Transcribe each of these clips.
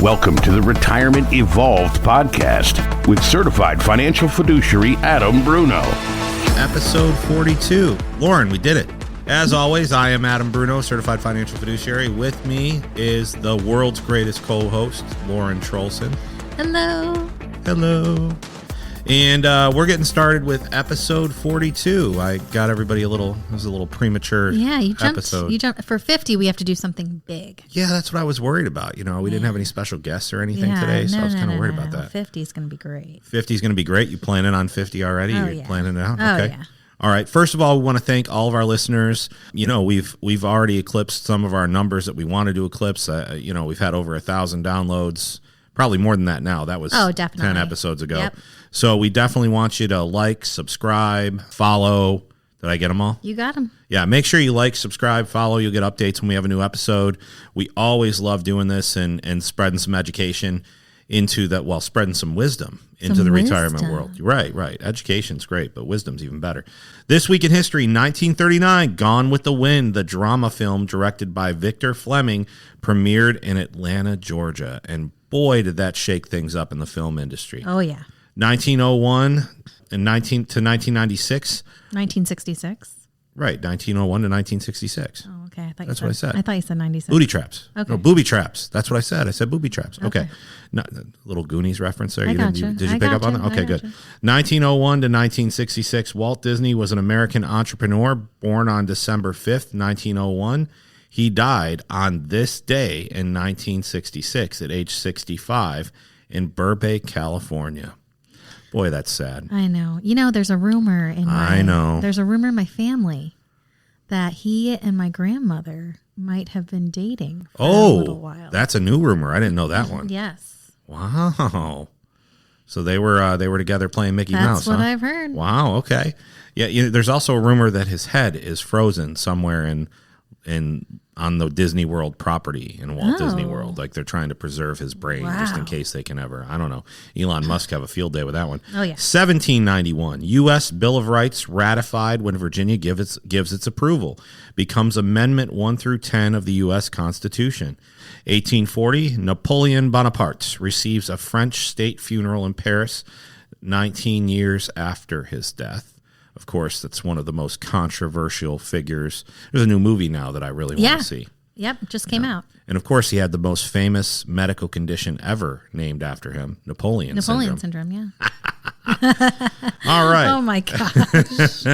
Welcome to the Retirement Evolved podcast with certified financial fiduciary Adam Bruno. Episode 42. Lauren, we did it. As always, I am Adam Bruno, certified financial fiduciary. With me is the world's greatest co-host, Lauren Trollson. Hello. Hello. And we're getting started with episode 42. I got everybody it was a little premature episode. You jumped. For 50, we have to do something big. Yeah, that's what I was worried about. You know, we didn't have any special guests or anything today, so I was kind of worried about that. 50 is going to be great. 50 is going to be great. You planning on 50 already? Oh, You're planning it out? Oh, okay. yeah. All right. First of all, we want to thank all of our listeners. You know, we've already eclipsed some of our numbers that we wanted to eclipse. We've had over 1,000 downloads. Probably more than that now. That was 10 episodes ago. Yep. So we definitely want you to like, subscribe, follow. Did I get them all? You got them. Yeah, make sure you like, subscribe, follow. You'll get updates when we have a new episode. We always love doing this and spreading some education into that, spreading some wisdom into the retirement world. Right. Education's great, but wisdom's even better. This week in history, 1939, Gone with the Wind, the drama film directed by Victor Fleming, premiered in Atlanta, Georgia. And boy, did that shake things up in the film industry. Oh, yeah. 1901 to 1996. 1966. Right, 1901 to 1966. Oh, okay. That's what I said. I thought you said 96. Booty traps. Okay. No, booby traps. That's what I said. I said booby traps. Okay. Little Goonies reference there. Did you pick up on that? Okay, good. 1901 to 1966. Walt Disney was an American entrepreneur born on December 5th, 1901. He died on this day in 1966 at age 65 in Burbank, California. Boy, that's sad. I know. You know, there's a rumor in my family that he and my grandmother might have been dating for a little while. That's a new rumor. I didn't know that one. Yes. Wow. So they were together playing Mickey Mouse. That's what I've heard. Wow. Okay. Yeah. There's also a rumor that his head is frozen somewhere on the Disney World property in Walt Disney World. Like they're trying to preserve his brain just in case they can ever, I don't know. Elon Musk have a field day with that one. Oh, yeah. 1791, U.S. Bill of Rights ratified when Virginia gives its approval. Becomes Amendment 1 through 10 of the U.S. Constitution. 1840, Napoleon Bonaparte receives a French state funeral in Paris 19 years after his death. Of course, that's one of the most controversial figures. There's a new movie now that I really want to see. Yep, just came out. And of course, he had the most famous medical condition ever named after him, Napoleon syndrome. Yeah. All right. Oh, my gosh.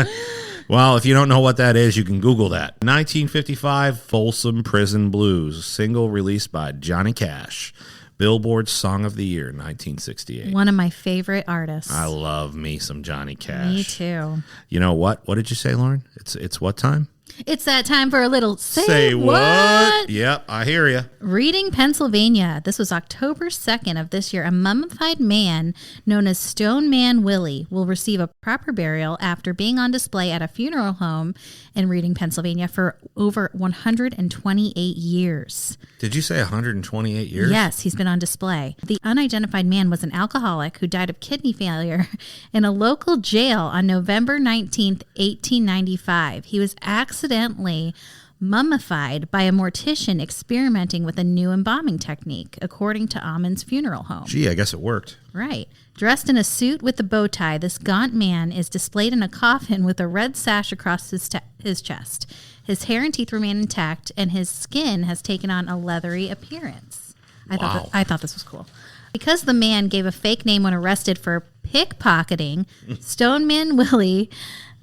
Well, if you don't know what that is, you can Google that. 1955, Folsom Prison Blues, single released by Johnny Cash. Billboard Song of the Year, 1968. One of my favorite artists. I love me some Johnny Cash. Me too. You know what? What did you say, Lauren? It's what time? It's that time for a little Say What? Yep, I hear you. Reading, Pennsylvania. This was October 2nd of this year. A mummified man known as Stone Man Willie will receive a proper burial after being on display at a funeral home in Reading, Pennsylvania for over 128 years. Did you say 128 years? Yes, he's been on display. The unidentified man was an alcoholic who died of kidney failure in a local jail on November 19th, 1895. He was accidentally mummified by a mortician experimenting with a new embalming technique, according to Ammon's funeral home. Gee, I guess it worked. Right. Dressed in a suit with a bow tie, this gaunt man is displayed in a coffin with a red sash across his chest. His hair and teeth remain intact, and his skin has taken on a leathery appearance. I thought this was cool. Because the man gave a fake name when arrested for pickpocketing, Stoneman Willie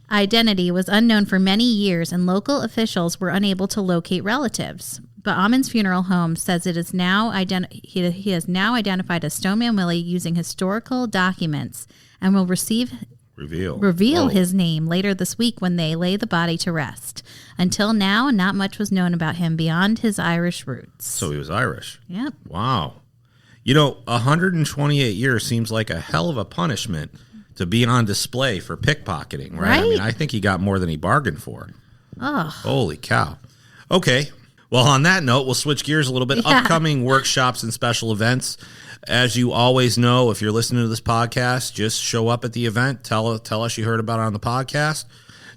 identity was unknown for many years, and local officials were unable to locate relatives. But Ammon's funeral home says it is now he has now identified as Stoneman Willie using historical documents and will reveal his name later this week when they lay the body to rest. Until now, not much was known about him beyond his Irish roots. So he was Irish. Yep. Wow. You know, 128 years seems like a hell of a punishment to be on display for pickpocketing, right? I mean, I think he got more than he bargained for. Oh. Holy cow. Okay. Well, on that note, we'll switch gears a little bit. Yeah. Upcoming workshops and special events. As you always know, if you're listening to this podcast, just show up at the event. Tell us you heard about it on the podcast.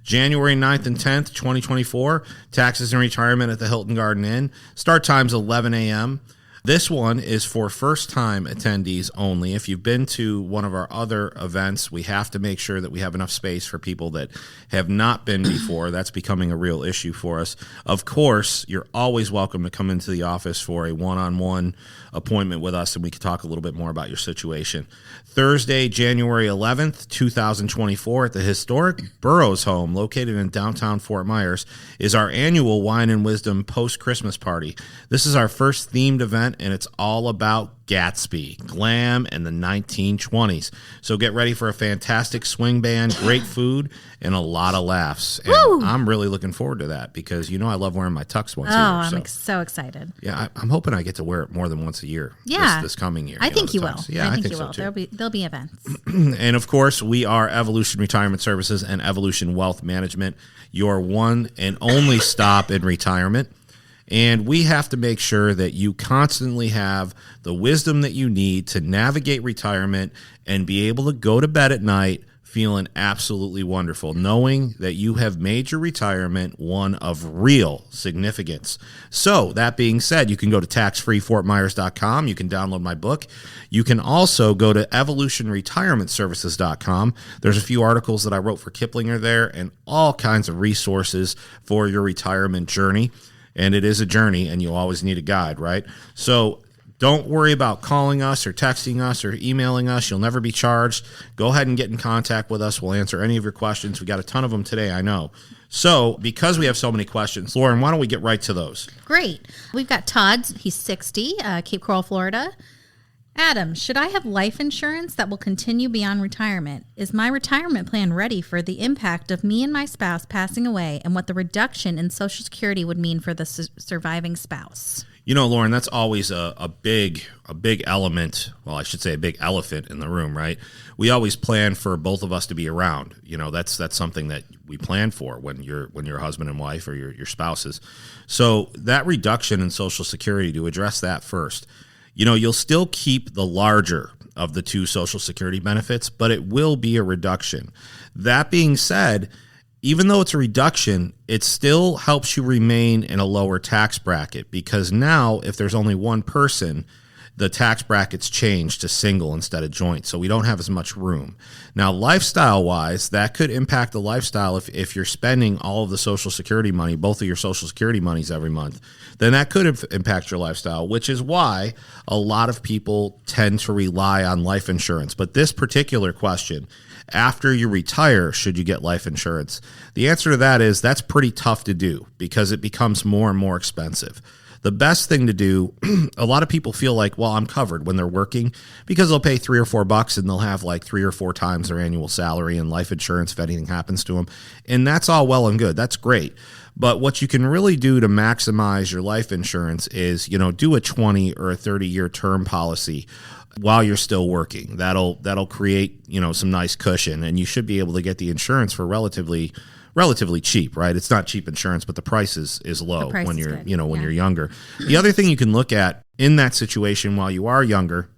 January 9th and 10th, 2024, Taxes and Retirement at the Hilton Garden Inn. Start time's 11 a.m. This one is for first-time attendees only. If you've been to one of our other events, we have to make sure that we have enough space for people that have not been before. That's becoming a real issue for us. Of course, you're always welcome to come into the office for a one-on-one appointment with us, and we can talk a little bit more about your situation. Thursday, January 11th, 2024, at the historic Burroughs home located in downtown Fort Myers is our annual Wine and Wisdom post-Christmas party. This is our first themed event, and it's all about Gatsby, glam, and the 1920s. So get ready for a fantastic swing band, great food, and a lot of laughs. And Woo! I'm really looking forward to that because, I love wearing my tux once a year. I'm so excited. Yeah, I'm hoping I get to wear it more than once a year this coming year. I think you will. Yeah, I think you so will. too. There'll be events. And of course, we are Evolution Retirement Services and Evolution Wealth Management, your one and only stop in retirement. And we have to make sure that you constantly have the wisdom that you need to navigate retirement and be able to go to bed at night feeling absolutely wonderful, knowing that you have made your retirement one of real significance. So that being said, you can go to taxfreefortmyers.com. You can download my book. You can also go to evolutionretirementservices.com. There's a few articles that I wrote for Kiplinger there and all kinds of resources for your retirement journey. And it is a journey, and you always need a guide, right? So don't worry about calling us or texting us or emailing us. You'll never be charged. Go ahead and get in contact with us. We'll answer any of your questions. We got a ton of them today, I know. So because we have so many questions, Lauren, why don't we get right to those? Great. We've got Todd. He's 60, Cape Coral, Florida. Adam, should I have life insurance that will continue beyond retirement? Is my retirement plan ready for the impact of me and my spouse passing away and what the reduction in Social Security would mean for the surviving spouse? Lauren, that's always a big element. Well, I should say a big elephant in the room, right? We always plan for both of us to be around. That's something that we plan for when you're husband and wife or your spouses. So that reduction in Social Security, to address that first, you'll still keep the larger of the two Social Security benefits, but it will be a reduction. That being said, even though it's a reduction, it still helps you remain in a lower tax bracket because now if there's only one person, the tax brackets change to single instead of joint, so we don't have as much room. Now, lifestyle-wise, that could impact the lifestyle if you're spending all of the Social Security money, both of your Social Security monies every month, then that could impact your lifestyle, which is why a lot of people tend to rely on life insurance. But this particular question, after you retire, should you get life insurance? The answer to that is that's pretty tough to do because it becomes more and more expensive. The best thing to do, a lot of people feel like, well, I'm covered when they're working because they'll pay $3 or $4 and they'll have like 3 or 4 times their annual salary and life insurance if anything happens to them. And that's all well and good. That's great. But what you can really do to maximize your life insurance is, do a 20 or a 30-year term policy while you're still working. That'll create, some nice cushion, and you should be able to get the insurance for relatively cheap, right? It's not cheap insurance, but the price is low when you're, when you're younger. The other thing you can look at in that situation while you are younger,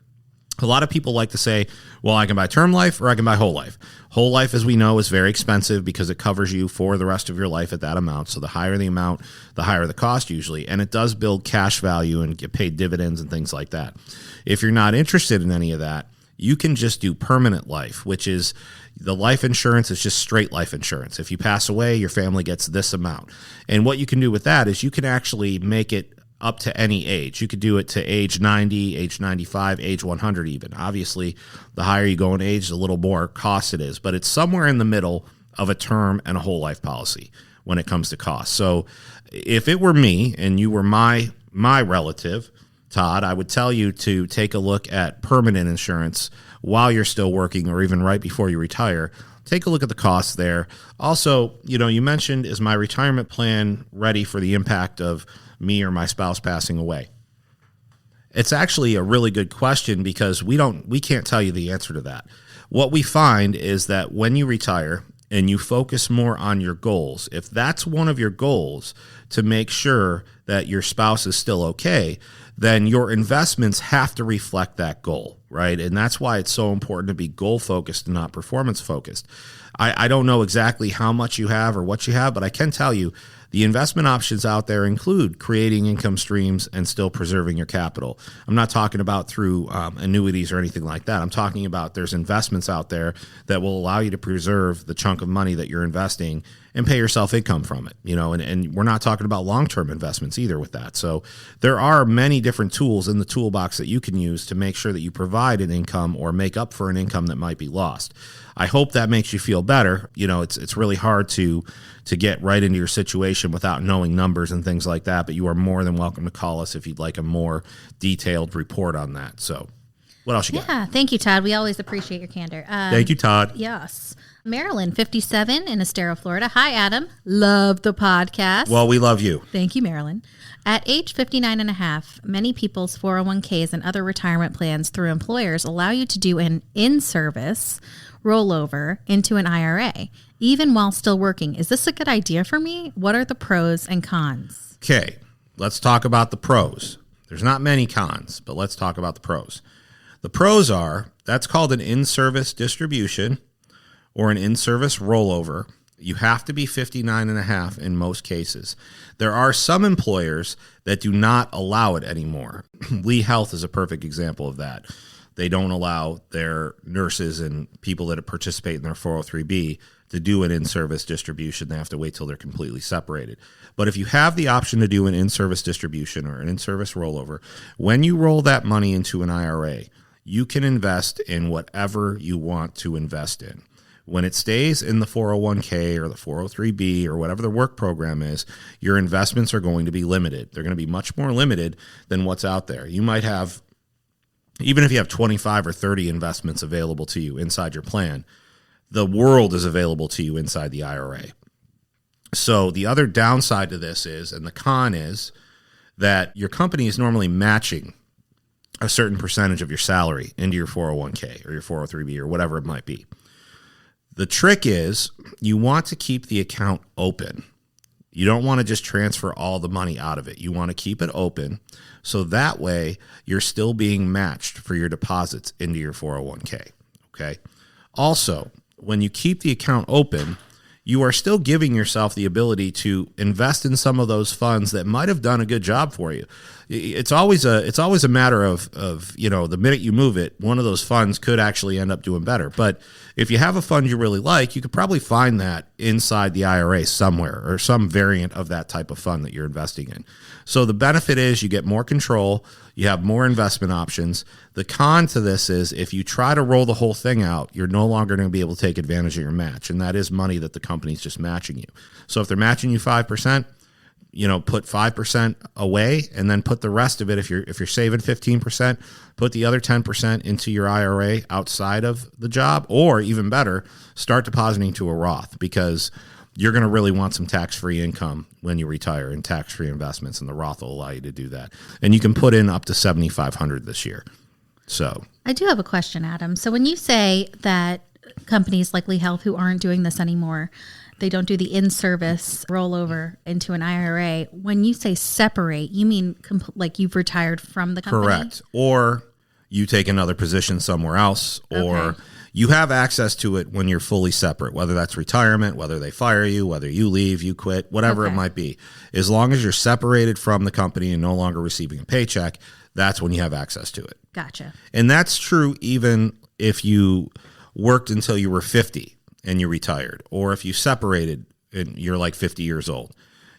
a lot of people like to say, well, I can buy term life or I can buy whole life. Whole life, as we know, is very expensive because it covers you for the rest of your life at that amount. So the higher the amount, the higher the cost usually. And it does build cash value and get paid dividends and things like that. If you're not interested in any of that, you can just do permanent life, which is the life insurance is just straight life insurance. If you pass away, your family gets this amount. And what you can do with that is you can actually make it up to any age. You could do it to age 90, age 95, age 100 even. Obviously, the higher you go in age, the little more cost it is. But it's somewhere in the middle of a term and a whole life policy when it comes to cost. So if it were me and you were my relative, Todd, I would tell you to take a look at permanent insurance while you're still working or even right before you retire. Take a look at the costs there. Also, you mentioned, is my retirement plan ready for the impact of me or my spouse passing away? It's actually a really good question because we can't tell you the answer to that. What we find is that when you retire and you focus more on your goals, if that's one of your goals to make sure that your spouse is still okay, then your investments have to reflect that goal, right? And that's why it's so important to be goal-focused and not performance-focused. I don't know exactly how much you have or what you have, but I can tell you The investment options out there include creating income streams and still preserving your capital. I'm not talking about through annuities or anything like that. I'm talking about there's investments out there that will allow you to preserve the chunk of money that you're investing and pay yourself income from it, and we're not talking about long-term investments either with that. So there are many different tools in the toolbox that you can use to make sure that you provide an income or make up for an income that might be lost. I hope that makes you feel better. It's really hard to get right into your situation without knowing numbers and things like that, but you are more than welcome to call us if you'd like a more detailed report on that. So what else you got? Yeah, thank you, Todd. We always appreciate your candor. Thank you, Todd. Yes. Marilyn, 57, in Estero, Florida. Hi, Adam. Love the podcast. Well, we love you. Thank you, Marilyn. At age 59 and a half, many people's 401ks and other retirement plans through employers allow you to do an in-service rollover into an IRA, even while still working. Is this a good idea for me? What are the pros and cons? Okay, let's talk about the pros. There's not many cons, but let's talk about the pros. The pros are, that's called an in-service distribution or an in-service rollover. You have to be 59 and a half in most cases. There are some employers that do not allow it anymore. Lee Health is a perfect example of that. They don't allow their nurses and people that participate in their 403B to do an in-service distribution. They have to wait till they're completely separated. But if you have the option to do an in-service distribution or an in-service rollover, when you roll that money into an IRA, you can invest in whatever you want to invest in. When it stays in the 401k or the 403b or whatever the work program is, your investments are going to be limited. They're going to be much more limited than what's out there. You might have, even if you have 25 or 30 investments available to you inside your plan, the world is available to you inside the IRA. So the other downside to this is, and the con is, that your company is normally matching a certain percentage of your salary into your 401k or your 403b or whatever it might be. The trick is you want to keep the account open. You don't want to just transfer all the money out of it. You want to keep it open so that way you're still being matched for your deposits into your 401k. Okay. Also, when you keep the account open, you are still giving yourself the ability to invest in some of those funds that might have done a good job for you. It's always a matter of the minute you move it, one of those funds could actually end up doing better. But if you have a fund you really like, you could probably find that inside the IRA somewhere or some variant of that type of fund that you're investing in. So the benefit is you get more control, you have more investment options. The con to this is if you try to roll the whole thing out, you're no longer going to be able to take advantage of your match, and that is money that the company's just matching you. So if they're matching you 5%, put 5% away and then put the rest of it. If you're saving 15%, put the other 10% into your IRA outside of the job, or even better, start depositing to a Roth, because you're going to really want some tax-free income when you retire and tax-free investments, and the Roth will allow you to do that. And you can put in up to $7,500 this year. So I do have a question, Adam. So when you say that companies like Lee Health who aren't doing this anymore, they don't do the in-service rollover into an IRA. When you say separate, you mean like you've retired from the company? Correct. Or you take another position somewhere else, or Okay. you have access to it when you're fully separate, whether that's retirement, whether they fire you, whether you leave, you quit, whatever it might be. As long as you're separated from the company and no longer receiving a paycheck, that's when you have access to it. Gotcha. And that's true even if you worked until you were 50 and you retired, or if you separated and you're like 50 years old.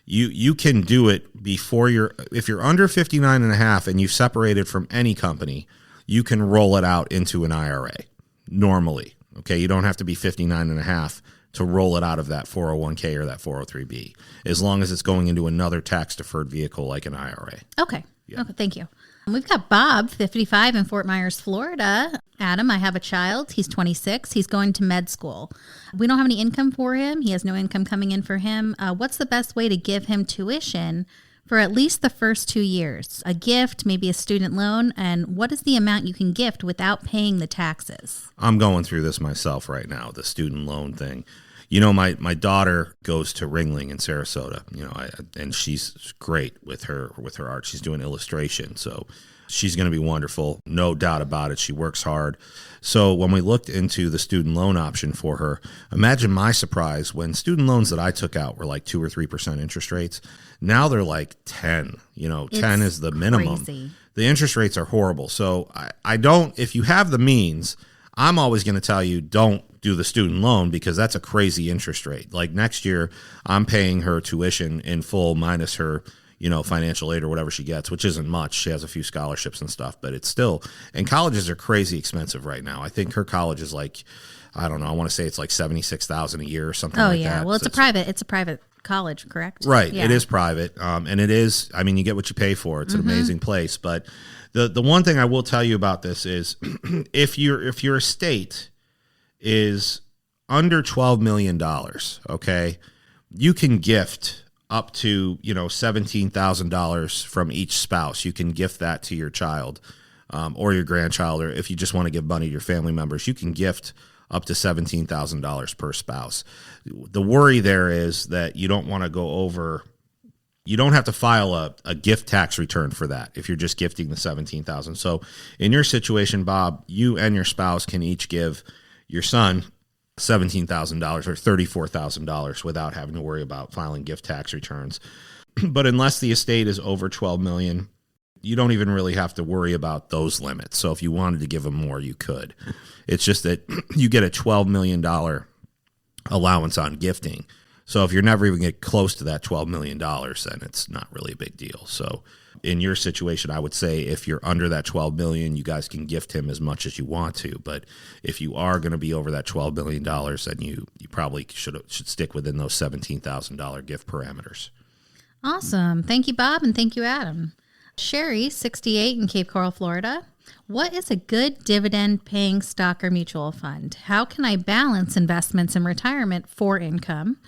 You can do it before if you're under 59 and a half and you've separated from any company, you can roll it out into an IRA normally. Okay. You don't have to be 59 and a half to roll it out of that 401k or that 403b, as long as it's going into another tax deferred vehicle like an IRA. Okay. Yeah. Okay. Thank you. We've got Bob, 55, in Fort Myers, Florida. Adam, I have a child. He's 26. He's going to med school. We don't have any income for him. He has no income coming in for him. What's the best way to give him tuition for at least the first 2 years? A gift, maybe a student loan, and what is the amount you can gift without paying the taxes? I'm going through this myself right now, the student loan thing. My daughter goes to Ringling in Sarasota, and she's great with her art. She's doing illustration. So she's going to be wonderful. No doubt about it. She works hard. So when we looked into the student loan option for her, imagine my surprise when student loans that I took out were like 2 or 3% interest rates. Now they're like 10, 10 is the minimum. Crazy. The interest rates are horrible. So I don't, if you have the means, I'm always going to tell you don't do the student loan because that's a crazy interest rate. Like next year, I'm paying her tuition in full minus her, financial aid or whatever she gets, which isn't much. She has a few scholarships and stuff, but it's still, and colleges are crazy expensive right now. I think her college is like, I don't know, I want to say it's like $76,000 a year or something like that. Oh yeah, well it's a private college, correct? Right, yeah. It is private, and it is, you get what you pay for. It's an amazing place, but the one thing I will tell you about this is if your estate is under $12 million, okay, you can gift up to, $17,000 from each spouse. You can gift that to your child or your grandchild, or if you just want to give money to your family members, you can gift up to $17,000 per spouse. The worry there is that you don't want to go over. You don't have to file a gift tax return for that if you're just gifting the $17,000. So in your situation, Bob, you and your spouse can each give your son $17,000 or $34,000 without having to worry about filing gift tax returns. But unless the estate is over $12 million, you don't even really have to worry about those limits. So if you wanted to give them more, you could. It's just that you get a $12 million allowance on gifting. So if you're never even get close to that $12 million, then it's not really a big deal. So in your situation, I would say if you're under that $12 million, you guys can gift him as much as you want to. But if you are going to be over that $12 million, then you probably should stick within those $17,000 gift parameters. Awesome. Thank you, Bob, and thank you, Adam. Sherry, 68 in Cape Coral, Florida. What is a good dividend-paying stock or mutual fund? How can I balance investments in retirement for income?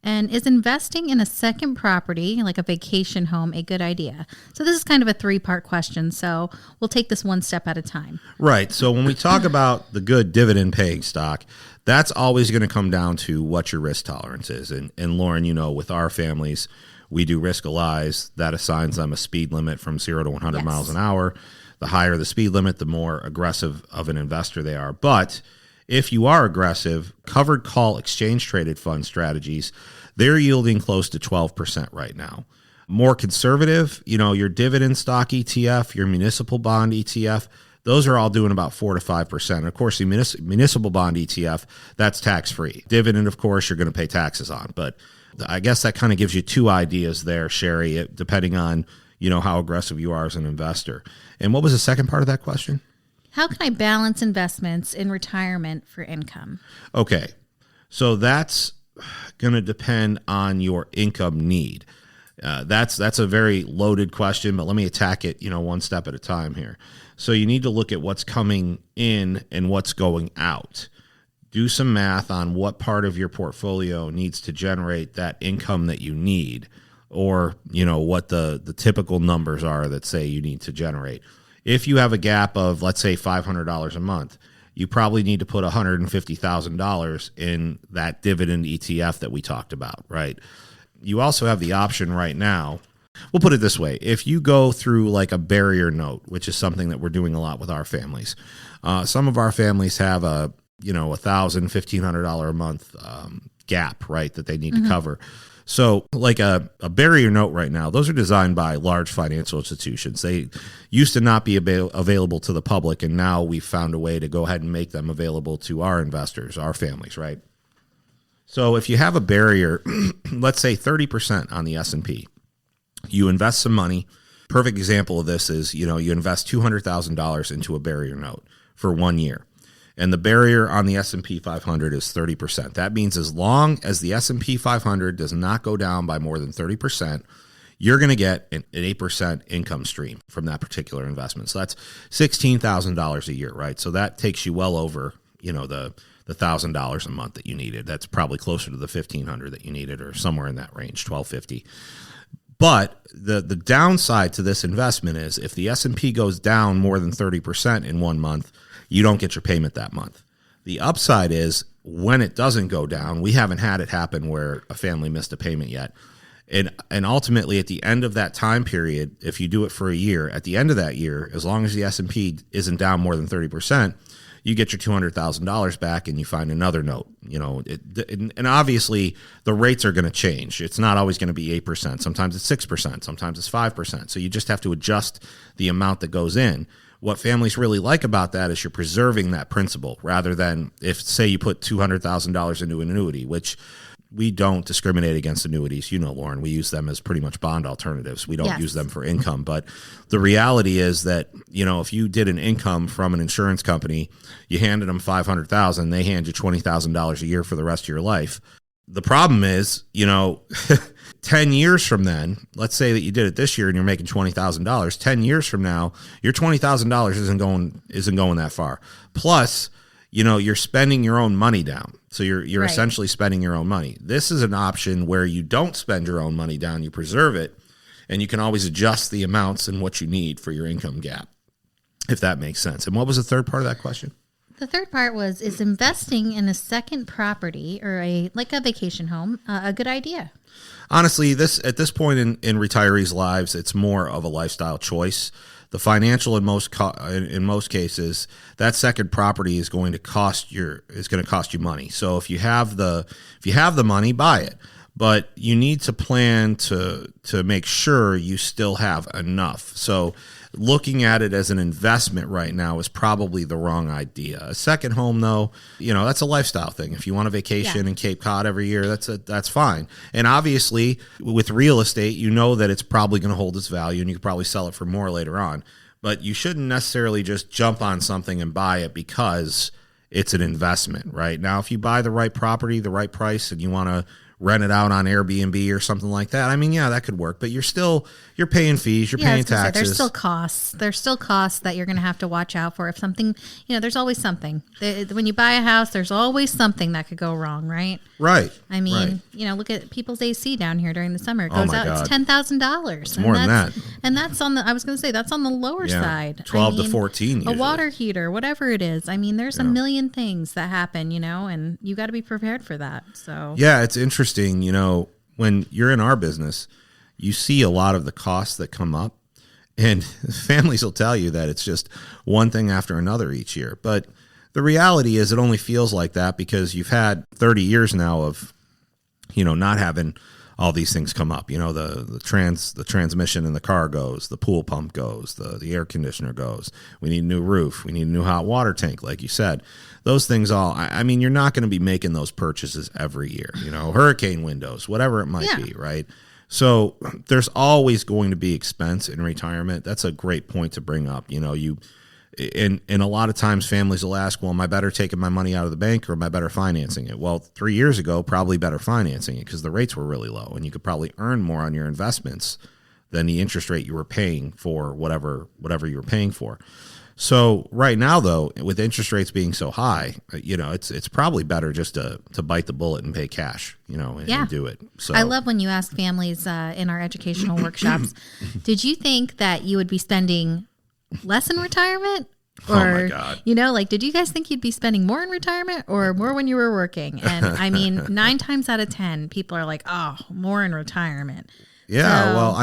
And is investing in a second property, like a vacation home, a good idea? So this is kind of a 3-part question, so we'll take this one step at a time. Right. So when we talk about the good dividend-paying stock, that's always going to come down to what your risk tolerance is. And Lauren, with our families, we do Risk-A-Lies. That assigns them a speed limit from 0 to 100 miles an hour. The higher the speed limit, the more aggressive of an investor they are. But if you are aggressive, covered call exchange-traded fund strategies, they're yielding close to 12% right now. More conservative, your dividend stock ETF, your municipal bond ETF, those are all doing about 4 to 5%. Of course, the municipal bond ETF, that's tax-free. Dividend, of course, you're going to pay taxes on. But I guess that kind of gives you 2 ideas there, Sherry, depending on, how aggressive you are as an investor. And what was the second part of that question? How can I balance investments in retirement for income? Okay, so that's going to depend on your income need. That's a very loaded question, but let me attack it, one step at a time here. So you need to look at what's coming in and what's going out. Do some math on what part of your portfolio needs to generate that income that you need, or what the typical numbers are that say you need to generate. If you have a gap of, let's say, $500 a month, you probably need to put $150,000 in that dividend ETF that we talked about, right? You also have the option right now. We'll put it this way. If you go through like a barrier note, which is something that we're doing a lot with our families, some of our families have a $1,000, $1,500 a month gap, right, that they need to cover. So like a barrier note right now, those are designed by large financial institutions. They used to not be available to the public, and now we've found a way to go ahead and make them available to our investors, our families, right? So if you have a barrier, let's say 30% on the S&P, you invest some money. Perfect example of this is, you invest $200,000 into a barrier note for 1 year. And the barrier on the S&P 500 is 30%. That means as long as the S&P 500 does not go down by more than 30%, you're going to get an 8% income stream from that particular investment. So that's $16,000 a year, right? So that takes you well over, the $1,000 a month that you needed. That's probably closer to the $1,500 that you needed, or somewhere in that range, $1,250. But the downside to this investment is if the S&P goes down more than 30% in 1 month, you don't get your payment that month. The upside is when it doesn't go down, we haven't had it happen where a family missed a payment yet. And ultimately, at the end of that time period, if you do it for a year, at the end of that year, as long as the S&P isn't down more than 30%, you get your $200,000 back and you find another note. And obviously the rates are going to change. It's not always going to be 8%. Sometimes it's 6%. Sometimes it's 5%. So you just have to adjust the amount that goes in. What families really like about that is you're preserving that principal rather than if, say, you put $200,000 into an annuity, which we don't discriminate against annuities. Lauren, we use them as pretty much bond alternatives. We don't use them for income. But the reality is that, if you did an income from an insurance company, you handed them $500,000, they hand you $20,000 a year for the rest of your life. The problem is, 10 years from then, let's say that you did it this year and you're making $20,000. 10 years from now, your $20,000 isn't going that far. Plus, you're spending your own money down. So you're essentially spending your own money. This is an option where you don't spend your own money down, you preserve it, and you can always adjust the amounts and what you need for your income gap, if that makes sense. And what was the third part of that question? The third part is investing in a second property or a vacation home a good idea? Honestly, at this point in retirees' lives, it's more of a lifestyle choice. The financial in most cases, that second property is going to cost you money. So if you have the money, buy it. But you need to plan to make sure you still have enough. So looking at it as an investment right now is probably the wrong idea. A second home, though, that's a lifestyle thing. If you want a vacation in Cape Cod every year, that's fine. And obviously, with real estate, that it's probably going to hold its value, and you could probably sell it for more later on. But you shouldn't necessarily just jump on something and buy it because it's an investment, right? Now, if you buy the right property, the right price, and you want to rent it out on Airbnb or something like that, that could work. But you're paying fees, you're paying taxes. There's still costs. There's still costs that you're going to have to watch out for. If something, there's always something. When you buy a house, there's always something that could go wrong, right? Right. Look at people's AC down here during the summer. It goes out. God. It's $10,000. It's more than that. And that's on the. I was going to say that's on the lower side. 12 to 14. Usually. A water heater, whatever it is. There's a million things that happen, and you got to be prepared for that. So yeah, it's interesting. When you're in our business, you see a lot of the costs that come up, and families will tell you that it's just one thing after another each year. But the reality is it only feels like that because you've had 30 years now of, not having all these things come up. The transmission in the car goes, the pool pump goes, the air conditioner goes. We need a new roof. We need a new hot water tank, like you said. Those things all, you're not going to be making those purchases every year. Hurricane windows, whatever it might be, right? So there's always going to be expense in retirement. That's a great point to bring up. And a lot of times families will ask, well, am I better taking my money out of the bank or am I better financing it? Well, 3 years ago, probably better financing it because the rates were really low and you could probably earn more on your investments than the interest rate you were paying for whatever you were paying for. So right now, though, with interest rates being so high, it's probably better just to bite the bullet and pay cash, and do it. So I love when you ask families in our educational workshops, did you think that you would be spending less in retirement? Or, oh my God. Did you guys think you'd be spending more in retirement or more when you were working? And 9 times out of 10, people are like, oh, more in retirement. Yeah, well,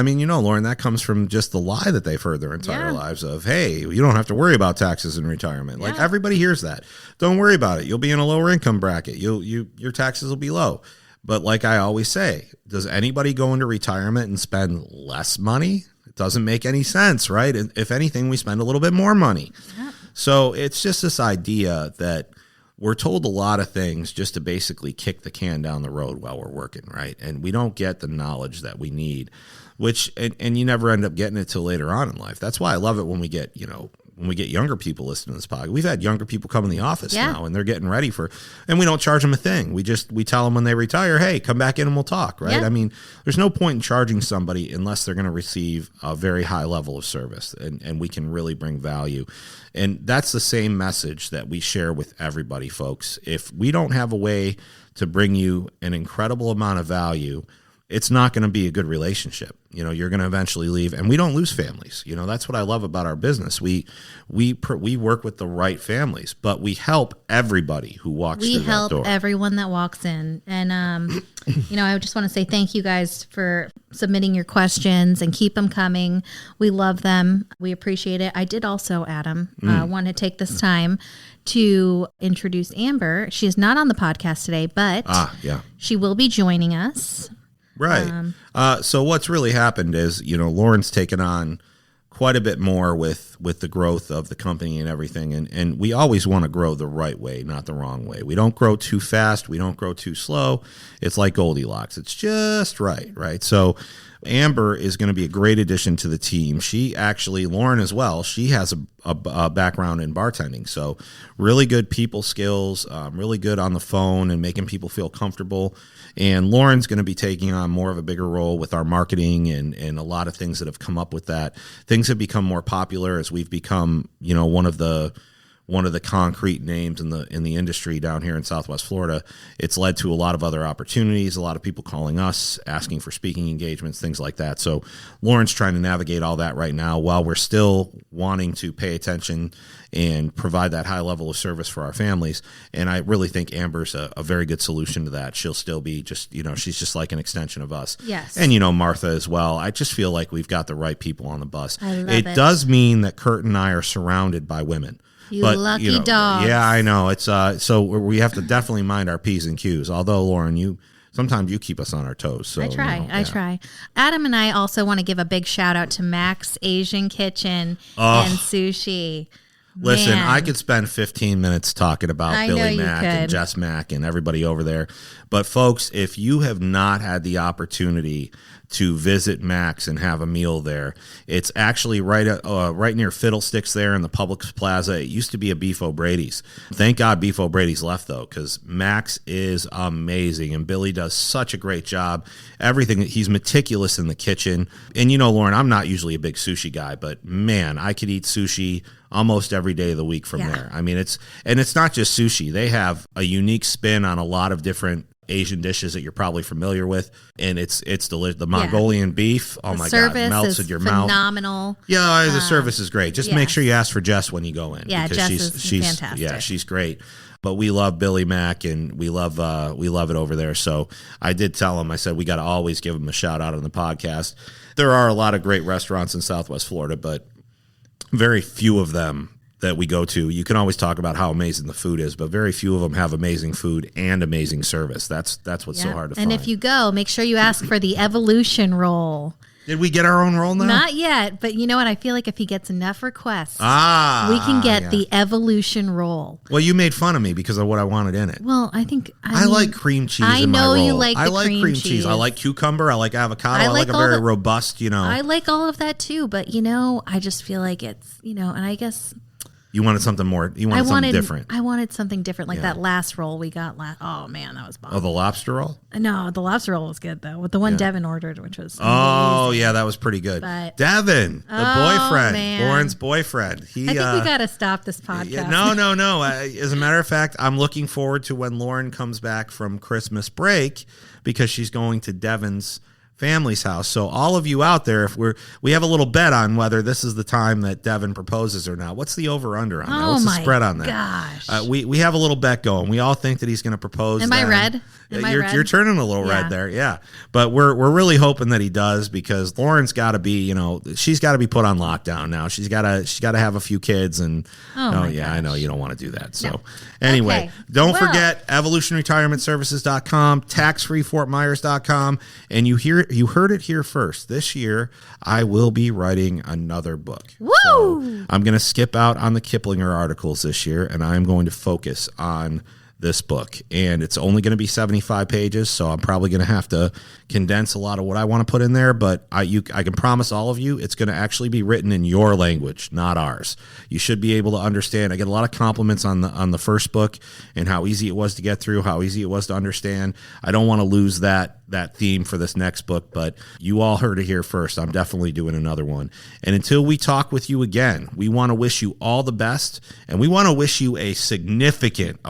Lauren, that comes from just the lie that they've heard their entire lives of, hey, you don't have to worry about taxes in retirement. Like everybody hears that. Don't worry about it. You'll be in a lower income bracket. Your taxes will be low. But like I always say, does anybody go into retirement and spend less money? It doesn't make any sense, right? If anything, we spend a little bit more money. Yeah. So it's just this idea that we're told a lot of things just to basically kick the can down the road while we're working, right? And we don't get the knowledge that we need, and you never end up getting it till later on in life. That's why I love it when we get, younger people listening to this podcast. We've had younger people come in the office now, and they're getting ready and we don't charge them a thing. We tell them when they retire, hey, come back in and we'll talk, right? Yeah. There's no point in charging somebody unless they're going to receive a very high level of service, and we can really bring value. And that's the same message that we share with everybody, folks. If we don't have a way to bring you an incredible amount of value it's not going to be a good relationship. You're going to eventually leave, and we don't lose families. That's what I love about our business. We work with the right families, but we help everybody who walks through that door. We help everyone that walks in. And, I just want to say thank you guys for submitting your questions and keep them coming. We love them. We appreciate it. I did also, Adam, want to take this time to introduce Amber. She is not on the podcast today, but she will be joining us. Right. So what's really happened is, Lauren's taken on quite a bit more with the growth of the company and everything. And we always want to grow the right way, not the wrong way. We don't grow too fast. We don't grow too slow. It's like Goldilocks. It's just right. Right. So Amber is going to be a great addition to the team. Lauren as well, she has a background in bartending. So really good people skills, really good on the phone and making people feel comfortable. And Lauren's going to be taking on more of a bigger role with our marketing and a lot of things that have come up with that. Things have become more popular as we've become, one of the concrete names in the industry down here in Southwest Florida. It's led to a lot of other opportunities, a lot of people calling us, asking for speaking engagements, things like that. So Lauren's trying to navigate all that right now while we're still wanting to pay attention and provide that high level of service for our families. And I really think Amber's a very good solution to that. She'll still be just, she's just like an extension of us. Yes. And, Martha as well. I just feel like we've got the right people on the bus. I love it. Does mean that Kurt and I are surrounded by women. Lucky dogs. Yeah, I know. It's so we have to definitely mind our P's and Q's. Although, Lauren, sometimes you keep us on our toes. So I try. Adam and I also want to give a big shout out to Mac's Asian Kitchen and Sushi. Listen, Man. I could spend 15 minutes talking about Billy Mack and Jess Mack and everybody over there. But folks, if you have not had the opportunity to visit Mac's and have a meal there, it's actually right near Fiddlesticks there in the Publix Plaza. It used to be a Beef O'Brady's. Thank God Beef O'Brady's left, though, because Mac's is amazing, and Billy does such a great job. Everything, he's meticulous in the kitchen. And Lauren, I'm not usually a big sushi guy, but man, I could eat sushi almost every day of the week from there. I mean, it's not just sushi. They have a unique spin on a lot of different Asian dishes that you're probably familiar with, and it's delicious. The Mongolian beef, oh my God, melts in your mouth. Phenomenal. Yeah, the service is great. Just make sure you ask for Jess when you go in. Yeah, Jess is fantastic. Yeah, she's great. But we love Billy Mack, and we love it over there. So I did tell him, I said we got to always give him a shout out on the podcast. There are a lot of great restaurants in Southwest Florida, but very few of them that we go to. You can always talk about how amazing the food is, but very few of them have amazing food and amazing service. That's what's so hard to find. And if you go, make sure you ask for the evolution roll. Did we get our own roll now? Not yet, but you know what? I feel like if he gets enough requests, we can get the evolution roll. Well, you made fun of me because of what I wanted in it. Well, I think I like cream cheese in my roll. I know you like I like cream cheese. I like cucumber. I like avocado. I like a very robust, I like all of that too, but I just feel like it's, and I guess you wanted something more. You wanted something different. I wanted something different, like that last roll we got last. Oh man, that was bomb. Oh, the lobster roll? No, the lobster roll was good though. With the one Devin ordered, which was amazing. Yeah, that was pretty good. But, Devin, the boyfriend, man. Lauren's boyfriend. I think we got to stop this podcast. No. As a matter of fact, I'm looking forward to when Lauren comes back from Christmas break because she's going to Devin's family's house. So all of you out there, if we have a little bet on whether this is the time that Devin proposes or not. What's the over under on that? What's the spread on that? Gosh. We have a little bet going. We all think that he's going to propose. Am I red? You're turning a little red there, yeah. But we're really hoping that he does because Lauren's got to be, she's got to be put on lockdown now. She's got to have a few kids, and I know you don't want to do that. So anyway, don't forget evolutionretirementservices.com, taxfreefortmyers.com, and you heard it here first. This year, I will be writing another book. Woo! So I'm going to skip out on the Kiplinger articles this year, and I'm going to focus on this book, and it's only going to be 75 pages, so I'm probably going to have to condense a lot of what I want to put in there, but I can promise all of you it's going to actually be written in your language, not ours. You should be able to understand. I get a lot of compliments on the first book and how easy it was to get through, how easy it was to understand. I don't want to lose that theme for this next book, but you all heard it here first. I'm definitely doing another one. And until we talk with you again, we want to wish you all the best, and we want to wish you a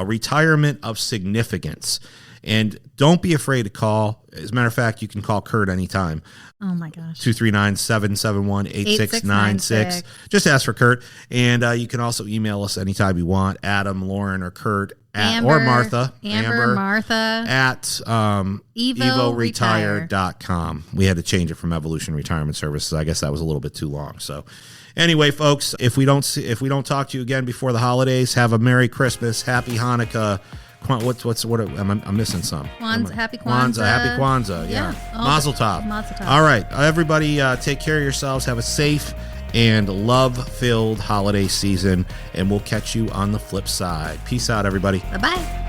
retirement of significance. And don't be afraid to call. As a matter of fact, you can call Kurt anytime. Oh my gosh. 239-771-8696. Just ask for Kurt. And you can also email us anytime you want. Adam, Lauren, or Kurt or Martha. Martha. At evoretire.com. We had to change it from Evolution Retirement Services. I guess that was a little bit too long. So anyway, folks, if we don't talk to you again before the holidays, have a Merry Christmas, Happy Hanukkah. What I'm missing some. Happy Kwanzaa. Happy Kwanzaa. Yeah. Mazel tov. All right. Everybody take care of yourselves. Have a safe and love-filled holiday season, and we'll catch you on the flip side. Peace out, everybody. Bye-bye.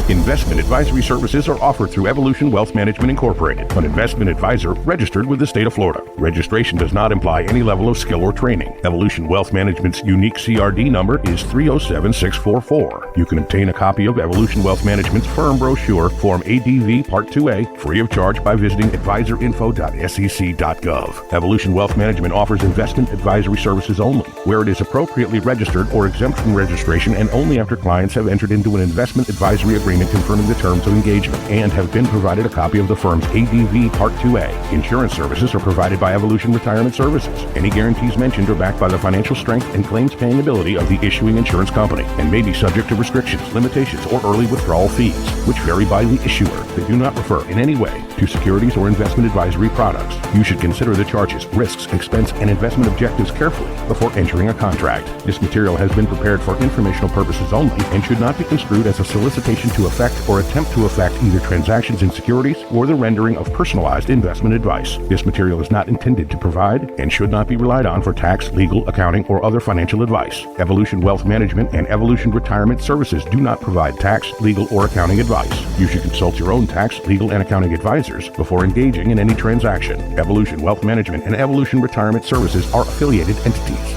Investment advisory services are offered through Evolution Wealth Management Incorporated, an investment advisor registered with the state of Florida. Registration does not imply any level of skill or training. Evolution Wealth Management's unique CRD number is 307644. You can obtain a copy of Evolution Wealth Management's firm brochure, Form ADV Part 2A, free of charge by visiting advisorinfo.sec.gov. Evolution Wealth Management offers investment advisory services only, where it is appropriately registered or exempt from registration, and only after clients have entered into an investment advisory agreement confirming the terms of engagement and have been provided a copy of the firm's ADV Part 2A. Insurance services are provided by Evolution Retirement Services. Any guarantees mentioned are backed by the financial strength and claims paying ability of the issuing insurance company and may be subject to restrictions, limitations, or early withdrawal fees, which vary by the issuer. They do not refer in any way to securities or investment advisory products. You should consider the charges, risks, expense, and investment objectives carefully before entering a contract. This material has been prepared for informational purposes only and should not be construed as a solicitation to affect or attempt to affect either transactions in securities or the rendering of personalized investment advice. This material is not intended to provide and should not be relied on for tax, legal, accounting, or other financial advice. Evolution Wealth Management and Evolution Retirement Services do not provide tax, legal, or accounting advice. You should consult your own tax, legal, and accounting advisors before engaging in any transaction. Evolution Wealth Management and Evolution Retirement Services are affiliated entities.